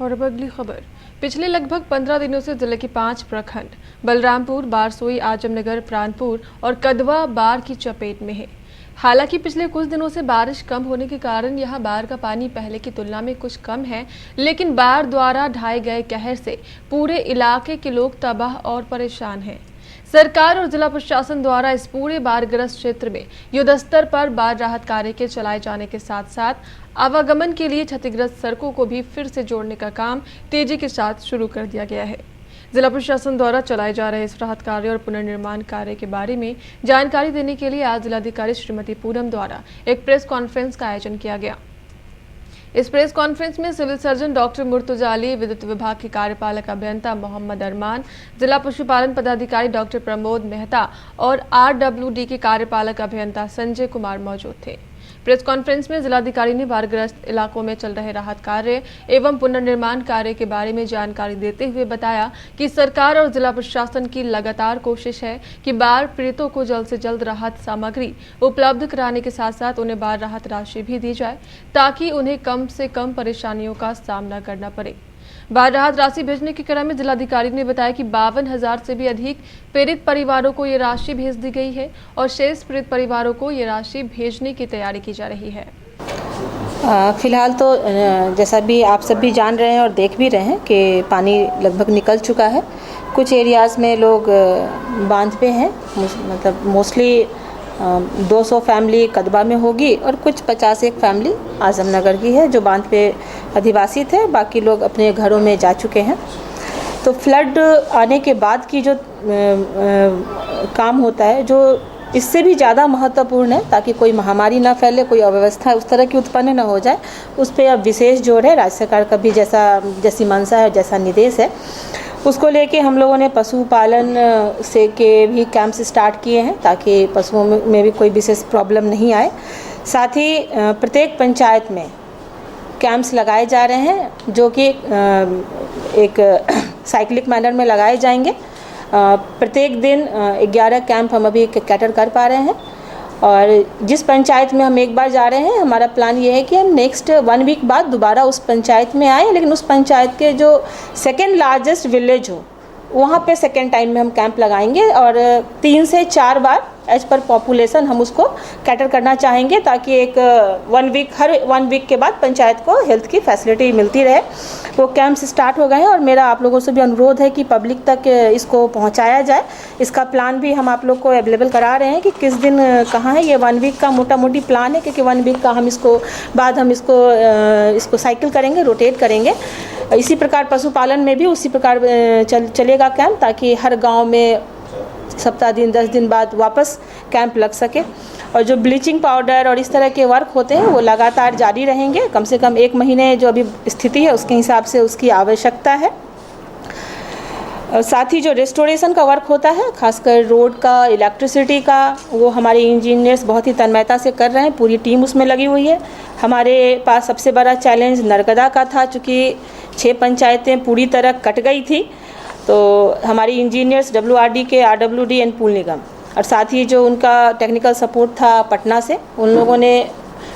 और अब अगली खबर। पिछले लगभग 15 दिनों से जिले के 5 प्रखंड बलरामपुर, बारसोई, आजमनगर, प्राणपुर और कदवा बाढ़ की चपेट में है। हालांकि पिछले कुछ दिनों से बारिश कम होने के कारण यहां बाढ़ का पानी पहले की तुलना में कुछ कम है, लेकिन बाढ़ द्वारा ढाए गए कहर से पूरे इलाके के लोग तबाह और परेशान हैं। सरकार और जिला प्रशासन द्वारा इस पूरे बाढ़ग्रस्त क्षेत्र में युद्धस्तर पर बाढ़ राहत कार्य के चलाए जाने के साथ साथ आवागमन के लिए क्षतिग्रस्त सड़कों को भी फिर से जोड़ने का काम तेजी के साथ शुरू कर दिया गया है। जिला प्रशासन द्वारा चलाए जा रहे इस राहत कार्य और पुनर्निर्माण कार्य के बारे में जानकारी देने के लिए आज जिलाधिकारी श्रीमती पूनम द्वारा एक प्रेस कॉन्फ्रेंस का आयोजन किया गया। इस प्रेस कॉन्फ्रेंस में civil surgeon doctor Murtaza Ali, विद्युत विभाग के कार्यपालक अभियंता मोहम्मद अरमान, जिला पशुपालन पदाधिकारी डॉक्टर प्रमोद मेहता और RWD के कार्यपालक अभियंता संजय कुमार मौजूद थे। प्रेस कॉन्फ्रेंस में जिलाधिकारी ने बाढ़ग्रस्त इलाकों में चल रहे राहत कार्य एवं पुनर्निर्माण कार्य के बारे में जानकारी देते हुए बताया कि सरकार और जिला प्रशासन की लगातार कोशिश है कि बाढ़ पीड़ितों को जल्द से जल्द राहत सामग्री उपलब्ध कराने के साथ साथ उन्हें बाढ़ राहत राशि भी दी जाए ताकि उन्हें कम से कम परेशानियों का सामना करना पड़े। बाढ़ राहत राशि भेजने के क्रम में जिलाधिकारी ने बताया कि 52,000 से भी अधिक पीड़ित परिवारों को ये राशि भेज दी गई है और शेष पीड़ित परिवारों को ये राशि भेजने की तैयारी की जा रही है। फिलहाल तो जैसा भी आप सब भी जान रहे हैं और देख भी रहे हैं कि पानी लगभग निकल चुका है। कुछ एरियाज़ में लोग बांध पे हैं, मतलब मोस्टली 200 फैमिली कदवा में होगी और कुछ 51 फैमिली आजमनगर की है जो बांध पे अधिवासी थे, बाकी लोग अपने घरों में जा चुके हैं। तो फ्लड आने के बाद की जो काम होता है जो इससे भी ज़्यादा महत्वपूर्ण है ताकि कोई महामारी ना फैले, कोई अव्यवस्था उस तरह की उत्पन्न ना हो जाए, उस पर अब विशेष जोर है। राज्य सरकार का भी जैसी मंशा है, जैसा निर्देश है, उसको लेके हम लोगों ने पशुपालन से के भी कैंप्स स्टार्ट किए हैं ताकि पशुओं में भी कोई विशेष प्रॉब्लम नहीं आए। साथ ही प्रत्येक पंचायत में कैंप्स लगाए जा रहे हैं जो कि एक साइक्लिक मैनर में लगाए जाएंगे। प्रत्येक दिन 11 कैंप हम अभी कैटर कर पा रहे हैं और जिस पंचायत में हम एक बार जा रहे हैं, हमारा प्लान ये है कि हम नेक्स्ट 1 वीक बाद दोबारा उस पंचायत में आएँ, लेकिन उस पंचायत के जो सेकेंड लार्जेस्ट विलेज हो वहाँ पे सेकेंड टाइम में हम कैंप लगाएंगे और 3 से 4 बार एज पर पॉपुलेशन हम उसको कैटर करना चाहेंगे ताकि एक 1 वीक के बाद पंचायत को हेल्थ की फैसिलिटी मिलती रहे। वो कैंप्स स्टार्ट हो गए हैं और मेरा आप लोगों से भी अनुरोध है कि पब्लिक तक इसको पहुंचाया जाए। इसका प्लान भी हम आप लोग को अवेलेबल करा रहे हैं कि किस दिन कहाँ है। ये 1 वीक का मोटा मोटी प्लान है क्योंकि 1 वीक का हम इसको साइकिल करेंगे, रोटेट करेंगे। इसी प्रकार पशुपालन में भी उसी प्रकार चलेगा कैंप ताकि हर गाँव में सप्ताह दिन 10 दिन बाद वापस कैंप लग सके। और जो ब्लीचिंग पाउडर और इस तरह के वर्क होते हैं वो लगातार जारी रहेंगे, कम से कम 1 महीने जो अभी स्थिति है उसके हिसाब से उसकी आवश्यकता है। और साथ ही जो रेस्टोरेशन का वर्क होता है, खासकर रोड का, इलेक्ट्रिसिटी का, वो हमारे इंजीनियर्स बहुत ही तन्मयता से कर रहे हैं, पूरी टीम उसमें लगी हुई है। हमारे पास सबसे बड़ा चैलेंज नर्मदा का था, चूँकि 6 पंचायतें पूरी तरह कट गई थी, तो हमारी इंजीनियर्स WRD के, RWD एंड पूल निगम और साथ ही जो उनका टेक्निकल सपोर्ट था पटना से, उन लोगों ने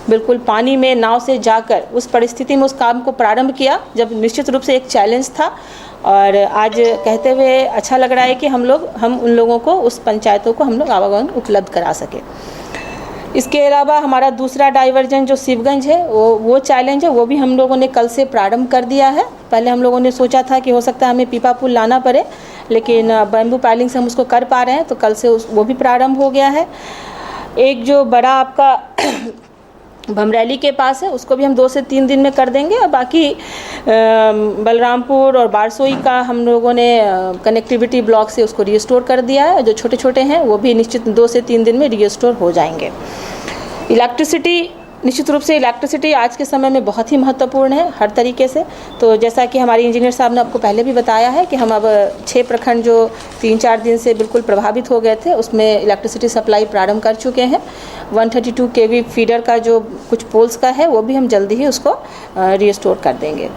बिल्कुल पानी में नाव से जाकर उस परिस्थिति में उस काम को प्रारंभ किया जब निश्चित रूप से एक चैलेंज था। और आज कहते हुए अच्छा लग रहा है कि हम उन लोगों को, उस पंचायतों को हम लोग आवागमन उपलब्ध करा सके। इसके अलावा हमारा दूसरा डाइवर्जन जो शिवगंज है वो चैलेंज है, वो भी हम लोगों ने कल से प्रारंभ कर दिया है। पहले हम लोगों ने सोचा था कि हो सकता है हमें पीपा पुल लाना पड़े, लेकिन बैम्बू पाइलिंग से हम उसको कर पा रहे हैं, तो कल से वो भी प्रारंभ हो गया है। एक जो बड़ा आपका भमरैली के पास है उसको भी हम 2 से 3 दिन में कर देंगे और बाकी बलरामपुर और बारसोई का हम लोगों ने कनेक्टिविटी ब्लॉक से उसको रिस्टोर कर दिया है। जो छोटे छोटे हैं वो भी निश्चित 2 से 3 दिन में रिस्टोर हो जाएंगे। इलेक्ट्रिसिटी, निश्चित रूप से इलेक्ट्रिसिटी आज के समय में बहुत ही महत्वपूर्ण है हर तरीके से। तो जैसा कि हमारे इंजीनियर साहब ने आपको पहले भी बताया है कि हम अब 6 प्रखंड जो 3-4 दिन से बिल्कुल प्रभावित हो गए थे उसमें इलेक्ट्रिसिटी सप्लाई प्रारंभ कर चुके हैं। 132 kV फीडर का जो कुछ पोल्स का है वो भी हम जल्दी ही उसको रिस्टोर कर देंगे।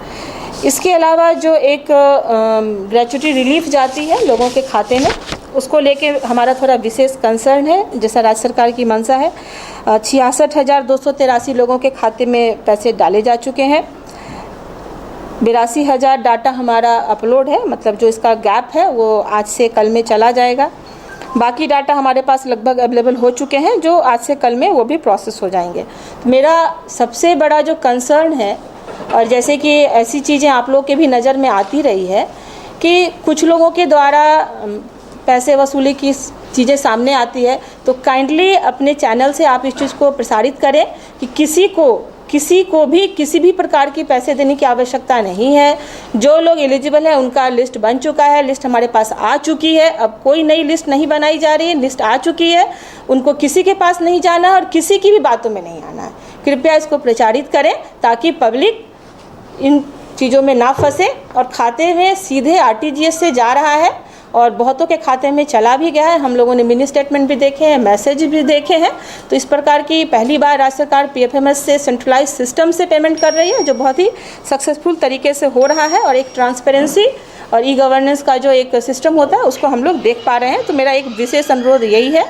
इसके अलावा जो एक ग्रेच्युटी रिलीफ जाती है लोगों के खाते में, उसको लेके हमारा थोड़ा विशेष कंसर्न है। जैसा राज्य सरकार की मंशा है, 66,283 लोगों के खाते में पैसे डाले जा चुके हैं। 82,000 डाटा हमारा अपलोड है, मतलब जो इसका गैप है वो आज से कल में चला जाएगा। बाकी डाटा हमारे पास लगभग अवेलेबल हो चुके हैं, जो आज से कल में वो भी प्रोसेस हो जाएंगे। तो मेरा सबसे बड़ा जो कंसर्न है, और जैसे कि ऐसी चीज़ें आप लोग के भी नज़र में आती रही है कि कुछ लोगों के द्वारा पैसे वसूली की चीज़ें सामने आती है, तो काइंडली अपने चैनल से आप इस चीज़ को प्रसारित करें कि किसी को भी किसी भी प्रकार की पैसे देने की आवश्यकता नहीं है। जो लोग एलिजिबल है उनका लिस्ट बन चुका है, लिस्ट हमारे पास आ चुकी है। अब कोई नई लिस्ट नहीं बनाई जा रही है, लिस्ट आ चुकी है। उनको किसी के पास नहीं जाना है और किसी की भी बातों में नहीं आना है। कृपया इसको प्रचारित करें ताकि पब्लिक इन चीज़ों में ना फंसे, और खाते में सीधे RTGS से जा रहा है और बहुतों के खाते में चला भी गया है। हम लोगों ने मिनी स्टेटमेंट भी देखे हैं, मैसेज भी देखे हैं। तो इस प्रकार की पहली बार राज्य सरकार PFMS से सेंट्रलाइज सिस्टम से पेमेंट कर रही है, जो बहुत ही सक्सेसफुल तरीके से हो रहा है, और एक ट्रांसपेरेंसी और ई-गवर्नेंस का जो एक सिस्टम होता है उसको हम लोग देख पा रहे हैं। तो मेरा एक विशेष अनुरोध यही है।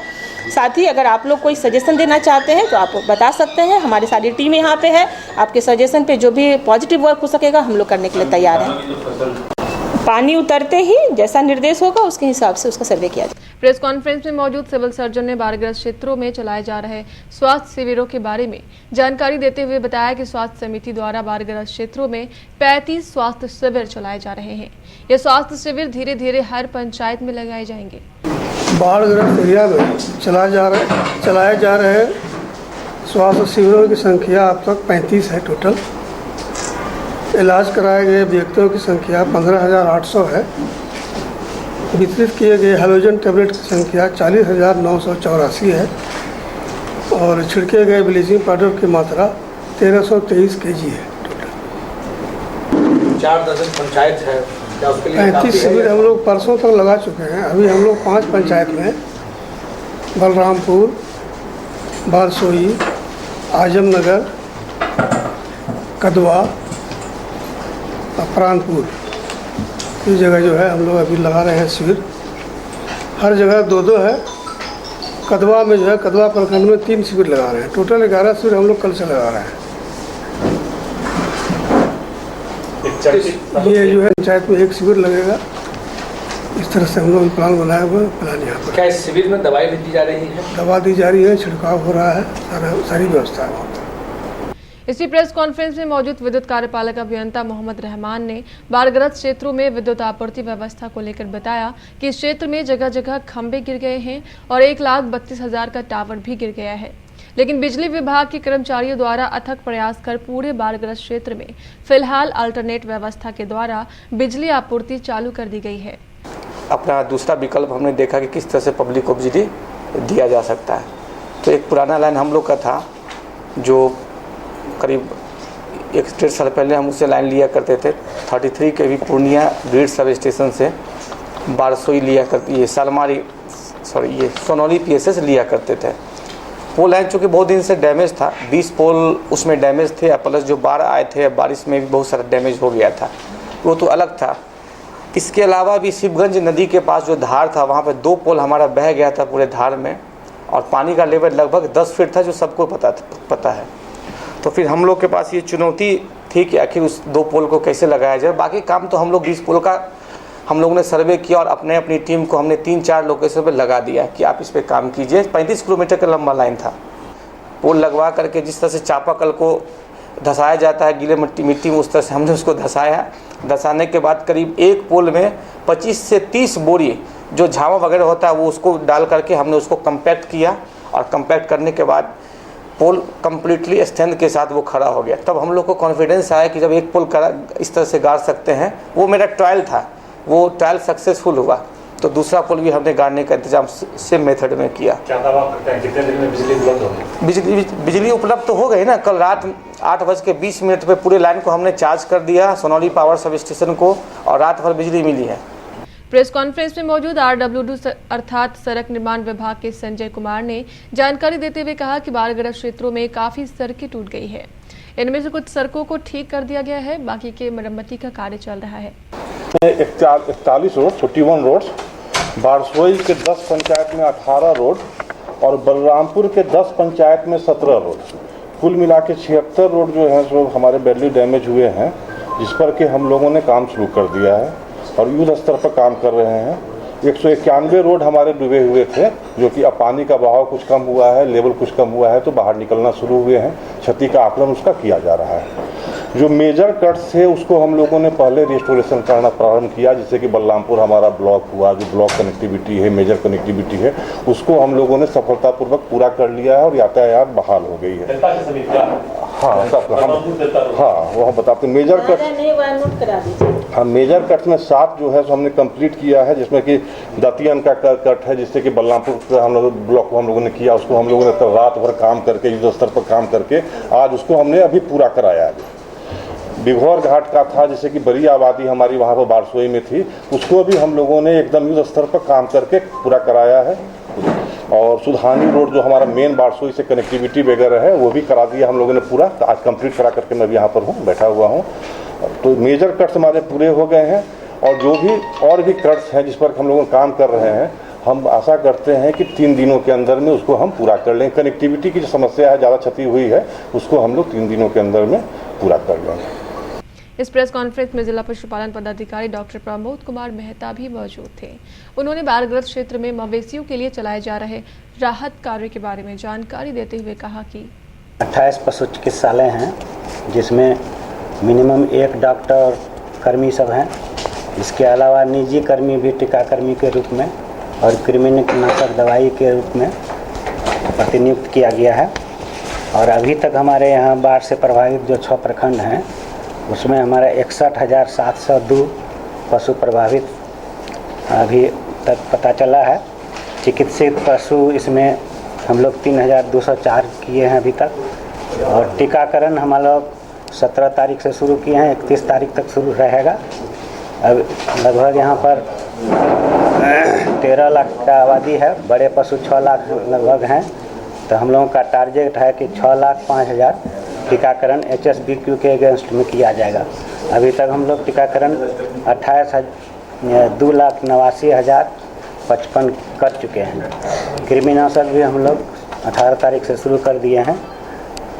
साथ ही अगर आप लोग कोई सजेशन देना चाहते हैं तो आप बता सकते हैं, हमारी सारी टीम यहाँ पे है। आपके सजेशन पे जो भी पॉजिटिव वर्क हो सकेगा हम लोग करने के लिए तैयार हैं। पानी उतरते ही जैसा निर्देश होगा उसके हिसाब से उसका सर्वे किया जाए। प्रेस कॉन्फ्रेंस में मौजूद सिविल सर्जन ने बाढ़ग्रस्त क्षेत्रों में चलाए जा रहे स्वास्थ्य शिविरों के बारे में जानकारी देते हुए बताया कि स्वास्थ्य समिति द्वारा बाढ़ग्रस्त क्षेत्रों में 35 स्वास्थ्य शिविर चलाए जा रहे हैं। ये स्वास्थ्य शिविर धीरे धीरे हर पंचायत में लगाए जाएंगे। बाढ़ग्रस्त एरिया में चलाए जा रहे स्वास्थ्य शिविरों की संख्या अब तक 35 है टोटल। इलाज कराए गए व्यक्तियों की संख्या 15,800 है। वितरित किए गए हैलोजन टैबलेट की संख्या 40,984 है और छिड़के गए ब्लीचिंग पाउडर की मात्रा 1323 kg है टोटल। 4 दर्जन पंचायत है, 35 शिविर हम लोग परसों तक लगा चुके हैं। अभी हम लोग 5 पंचायत में बलरामपुर, बारसोई, आजमनगर, कदवा, प्राणपुर इस जगह जो है हम लोग अभी लगा रहे हैं शिविर। हर जगह 2-2 है। कदवा में जो है कदवा प्रखंड में 3 शिविर लगा रहे हैं। टोटल 11 शिविर हम लोग कल से लगा रहे हैं। ये जो है पंचायत में 1 शिविर लगेगा। इस तरह से हम लोग प्लान बनाया हुआ है। प्लान यहाँ पर क्या इस शिविर में दवाई भी दी जा रही है? दवा दी जा रही है, छिड़काव हो रहा है, सारी व्यवस्था है वहाँ पर। इसी प्रेस कॉन्फ्रेंस में मौजूद विद्युत कार्यपालक अभियंता मोहम्मद रहमान ने बाढ़ग्रस्त क्षेत्रों में विद्युत आपूर्ति व्यवस्था को लेकर बताया कि इस क्षेत्र में जगह जगह खंभे गिर गए हैं और 1,32,000 का टावर भी गिर गया है, लेकिन बिजली विभाग के कर्मचारियों द्वारा अथक प्रयास कर पूरे बाढ़ग्रस्त क्षेत्र में फिलहाल अल्टरनेट व्यवस्था के द्वारा बिजली आपूर्ति चालू कर दी गई है। अपना दूसरा विकल्प हमने देखा कि किस तरह से पब्लिक को बिजली दिया जा सकता है। तो एक पुराना लाइन हम लोग का था, जो करीब 1-1.5 साल पहले हम उससे लाइन लिया करते थे 33 के भी पूर्णिया ग्रिड सब स्टेशन से बारसोई लिया करती, ये ये सोनौली PSS लिया करते थे। वो लाइन चूँकि बहुत दिन से डैमेज था, 20 पोल उसमें डैमेज थे, प्लस जो बाढ़ आए थे बारिश में भी बहुत सारा डैमेज हो गया था, वो तो अलग था। इसके अलावा भी शिवगंज नदी के पास जो धार था वहाँ पर 2 पोल हमारा बह गया था पूरे धार में, और पानी का लेवल लगभग 10 फीट था, जो सबको पता है। तो फिर हम लोग के पास ये चुनौती थी कि आखिर उस 2 पोल को कैसे लगाया जाए। बाकी काम तो हम लोग 20 पोल का हम लोगों ने सर्वे किया और अपनी टीम को हमने 3-4 लोकेशन पर लगा दिया कि आप इस पर काम कीजिए। 35 किलोमीटर का लंबा लाइन था। पोल लगवा करके जिस तरह से चापाकल को धसाया जाता है गीले मिट्टी में, उस तरह से हमने उसको धसाया। धसाने के बाद करीब एक पोल में 25 से 30 बोरी जो झावा वगैरह होता है वो उसको डाल करके हमने उसको कम्पैक्ट किया, और कम्पैक्ट करने के बाद पोल कम्प्लीटली स्ट्रेंथ के साथ वो खड़ा हो गया। तब हम लोग को कॉन्फिडेंस आया कि जब एक पोल इस तरह से गाड़ सकते हैं। वो मेरा ट्रायल था, वो ट्रायल सक्सेसफुल हुआ, तो दूसरा पोल भी हमने गाड़ने का इंतजाम सेम मेथड में किया। क्या दावा करते हैं कितने दिन में बिजली उपलब्ध होगी? बिजली उपलब्ध तो हो गई ना। कल रात 8:20 पे पूरे लाइन को हमने चार्ज कर दिया, सोनौली पावर सब स्टेशन को, और रात भर बिजली मिली है। प्रेस कॉन्फ्रेंस में मौजूद RWD अर्थात सड़क निर्माण विभाग के संजय कुमार ने जानकारी देते हुए कहा कि बाढ़ग्रस्त क्षेत्रों में काफी सड़कें टूट गई है। इनमें से कुछ सड़कों को ठीक कर दिया गया है, बाकी के मरम्मती का कार्य चल रहा है। 41 रोड 41 रोड्स, बारसोई के 10 पंचायत में 18 रोड और बलरामपुर के 10 पंचायत में 17 रोड, कुल मिला के 76 रोड जो हैं सो हमारे बैडली डैमेज हुए हैं। जिस पर कि हम लोगों ने काम शुरू कर दिया है और युद्ध स्तर पर काम कर रहे हैं। 191 रोड हमारे डूबे हुए थे, जो कि अब पानी का बहाव कुछ कम हुआ है, लेवल कुछ कम हुआ है, तो बाहर निकलना शुरू हुए हैं। क्षति का आकलन उसका किया जा रहा है। जो मेजर कट्स थे उसको हम लोगों ने पहले रिस्टोरेशन करना प्रारंभ किया, जिससे कि बलरामपुर हमारा ब्लॉक हुआ, जो ब्लॉक कनेक्टिविटी है, मेजर कनेक्टिविटी है, उसको हम लोगों ने सफलतापूर्वक पूरा कर लिया है और यातायात बहाल हो गई है। हाँ वो हम बताते हैं। मेजर कट, हाँ मेजर कट में 7 जो है सो हमने कंप्लीट किया है, जिसमें कि दतियन का कट है, जिससे कि बलरामपुर का हम लोग ब्लॉक को हम लोगों ने किया, उसको हम लोगों ने रात भर काम करके युद्ध स्तर पर काम करके आज उसको हमने अभी पूरा कराया है। बिघौर घाट का था, जैसे कि बड़ी आबादी हमारी वहाँ पर बारसोई में थी, उसको भी हम लोगों ने एकदम युद्ध स्तर पर काम करके पूरा कराया है। और सुधानी रोड जो हमारा मेन बारसोई से कनेक्टिविटी वगैरह है, वो भी करा दिया हम लोगों ने पूरा। आज कंप्लीट करा करके मैं यहाँ पर हूँ, बैठा हुआ हूँ। तो मेजर कट्स हमारे पूरे हो गए हैं और जो भी और भी कट्स हैं जिस पर हम लोग काम कर रहे हैं, हम आशा करते हैं कि 3 दिनों के अंदर में उसको हम पूरा कर लेंगे। कनेक्टिविटी की जो समस्या है, ज़्यादा क्षति हुई है, उसको हम लोग 3 दिनों के अंदर में पूरा कर लेंगे। इस प्रेस कॉन्फ्रेंस में जिला पशुपालन पदाधिकारी डॉक्टर प्रमोद कुमार मेहता भी मौजूद थे। उन्होंने बाढ़ग्रस्त क्षेत्र में मवेशियों के लिए चलाए जा रहे राहत कार्य के बारे में जानकारी देते हुए कहा कि 28 पशु चिकित्सालय हैं, जिसमें मिनिमम 1 डॉक्टर कर्मी सब हैं। इसके अलावा निजी कर्मी भी टीकाकर्मी के रूप में और कृमिनाशक दवाई के रूप में प्रतिनियुक्त किया गया है। और अभी तक हमारे यहाँ बाढ़ से प्रभावित जो 6 प्रखंड हैं, उसमें हमारा 61,702 पशु प्रभावित अभी तक पता चला है। चिकित्सित पशु इसमें हम लोग 3,204 किए हैं अभी तक। और टीकाकरण हम लोग 17 तारीख से शुरू किए हैं, 31 तारीख तक शुरू रहेगा। अब लगभग यहाँ पर 13 लाख का आबादी है, बड़े पशु 6 लाख लगभग हैं। तो हम लोगों का टारगेट है कि 6,05,000 टीकाकरण HSBQ के अगेंस्ट में किया जाएगा। अभी तक हम लोग टीकाकरण 2,89,055 कर चुके हैं। कृमिनाशक भी हम लोग 18 तारीख से शुरू कर दिए हैं।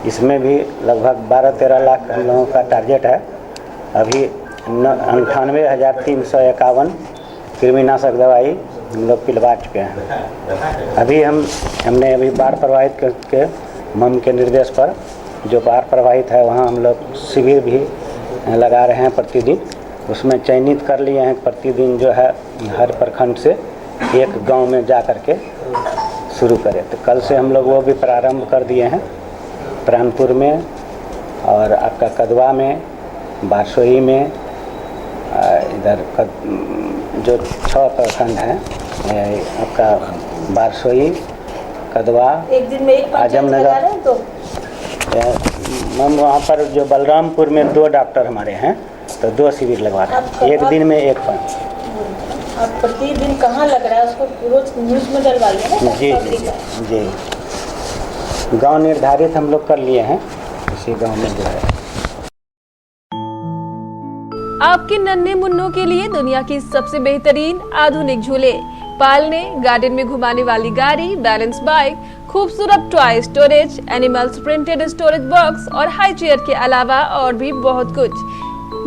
इसमें भी लगभग 12-13 लाख हम लोगों का टारगेट है। अभी 98,351 कृमिनाशक दवाई हम लोग पिलवा चुके हैं। अभी हमने अभी बाढ़ प्रभावित के मम के निर्देश पर जो बाढ़ प्रभावित है वहाँ हम लोग शिविर भी लगा रहे हैं प्रतिदिन। उसमें चयनित कर लिए हैं प्रतिदिन जो है हर प्रखंड से एक गांव में जा कर के शुरू करें। तो कल से हम लोग वो भी प्रारंभ कर दिए हैं, प्राणपुर में और आपका कदवा में, बारसोई में, इधर जो 6 प्रखंड हैं आपका बारसोई, कदवा, एक दिन में एक आजमनगर। मैम वहाँ पर जो बलरामपुर में 2 डॉक्टर हमारे हैं, तो 2 शिविर लगवा रहे हैं, एक दिन में 1 पंच। अब प्रतिदिन कहाँ लग रहा है उसको रोज न्यूज़ में डलवाइए ना। जी गांव निर्धारित हम लोग कर लिए हैं, इसी गांव में जो है। आपके नन्हे मुन्नों के लिए दुनिया की सबसे बेहतरीन आधुनिक झूले, पालने, गार्डन में घुमाने वाली गाड़ी, बैलेंस बाइक, खूबसूरत toy storage, animals printed storage box और हाई चेयर के अलावा और भी बहुत कुछ,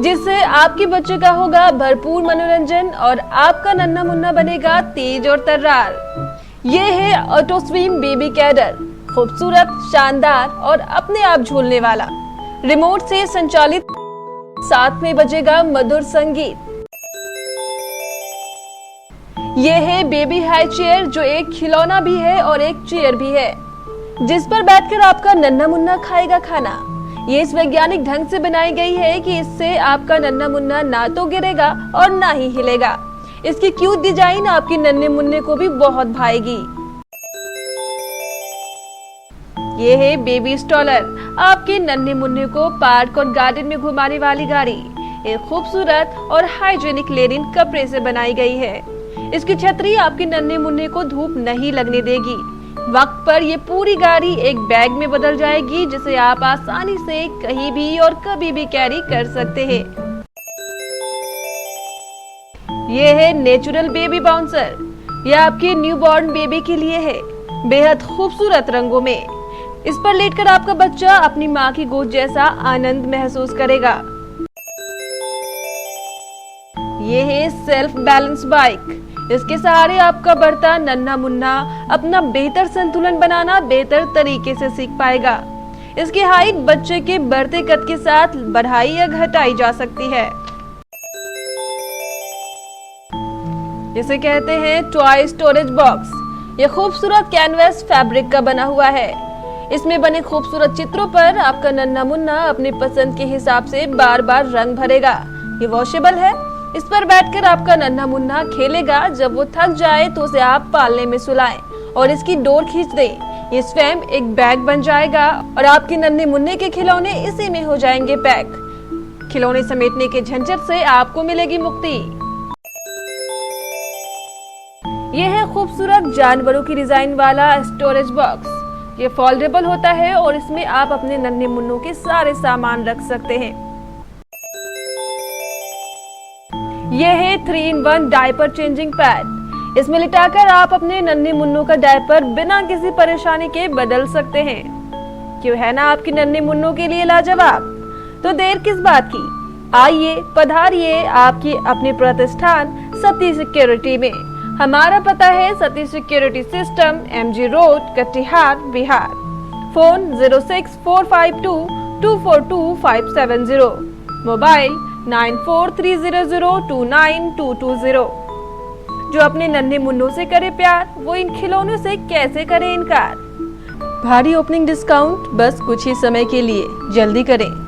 जिससे आपके बच्चे का होगा भरपूर मनोरंजन और आपका नन्हा मुन्ना बनेगा तेज और तर्रार। ये है ऑटो स्विंग बेबी कैडर, खूबसूरत, शानदार और अपने आप झूलने वाला, रिमोट से संचालित, साथ में बजेगा मधुर संगीत। ये है बेबी हाई चेयर, जो एक खिलौना भी है और एक चेयर भी है, जिस पर बैठकर आपका नन्हा मुन्ना खाएगा खाना। ये इस वैज्ञानिक ढंग से बनाई गई है कि इससे आपका नन्हा मुन्ना ना तो गिरेगा और ना ही हिलेगा। इसकी क्यूट डिजाइन आपके नन्हे मुन्ने को भी बहुत भाएगी। ये है बेबी स्टॉलर, आपके नन्हे मुन्ने को पार्क और गार्डन में घुमाने वाली गाड़ी। एक खूबसूरत और हाइजीनिक लेनिन कपड़े से बनाई गई है। इसकी छतरी आपके नन्हे मुन्ने को धूप नहीं लगने देगी। वक्त पर ये पूरी गाड़ी एक बैग में बदल जाएगी, जिसे आप आसानी से कहीं भी और कभी भी कैरी कर सकते हैं। ये है नेचुरल बेबी बाउंसर, यह आपके न्यूबॉर्न बेबी के लिए है, बेहद खूबसूरत रंगों में। इस पर लेटकर आपका बच्चा अपनी माँ की गोद जैसा आनंद महसूस करेगा। ये है सेल्फ बैलेंस बाइक। इसके सहारे आपका बढ़ता नन्हा मुन्ना अपना बेहतर संतुलन बनाना बेहतर तरीके से सीख पाएगा। इसकी हाइट बच्चे के बढ़ते कद के साथ बढ़ाई या घटाई जा सकती है। इसे कहते हैं टॉय स्टोरेज बॉक्स। ये खूबसूरत कैनवस फैब्रिक का बना हुआ है। इसमें बने खूबसूरत चित्रों पर आपका नन्हा मुन्ना अपनी पसंद के हिसाब से बार बार रंग भरेगा। ये वॉशेबल है। इस पर बैठकर आपका नन्हा मुन्ना खेलेगा। जब वो थक जाए तो उसे आप पालने में सुलाएं और इसकी डोर खींच दें। ये स्वयं एक बैग बन जाएगा और आपके नन्हे मुन्ने के खिलौने इसी में हो जाएंगे पैक। खिलौने समेटने के झंझट से आपको मिलेगी मुक्ति। यह है खूबसूरत जानवरों की डिजाइन वाला स्टोरेज बॉक्स। ये फोल्डेबल होता है और इसमें आप अपने नन्हे मुन्नों के सारे सामान रख सकते हैं। यह है 3-in-1 डायपर चेंजिंग पैड। इसमें लिटाकर आप अपने नन्हे मुन्नों का डायपर बिना किसी परेशानी के बदल सकते हैं। क्यों है ना आपके नन्हे मुन्नों के लिए लाजवाब? तो देर किस बात की, आइए पधारिए आपकी अपने प्रतिष्ठान सती सिक्योरिटी में। हमारा पता है Sati security system, MG road, Katihar, Bihar. Phone 06452242570, mobile 9430029220। जो अपने नन्हे मुन्नों से करे प्यार, वो इन खिलौनों से कैसे करे इनकार। भारी ओपनिंग डिस्काउंट बस कुछ ही समय के लिए, जल्दी करें।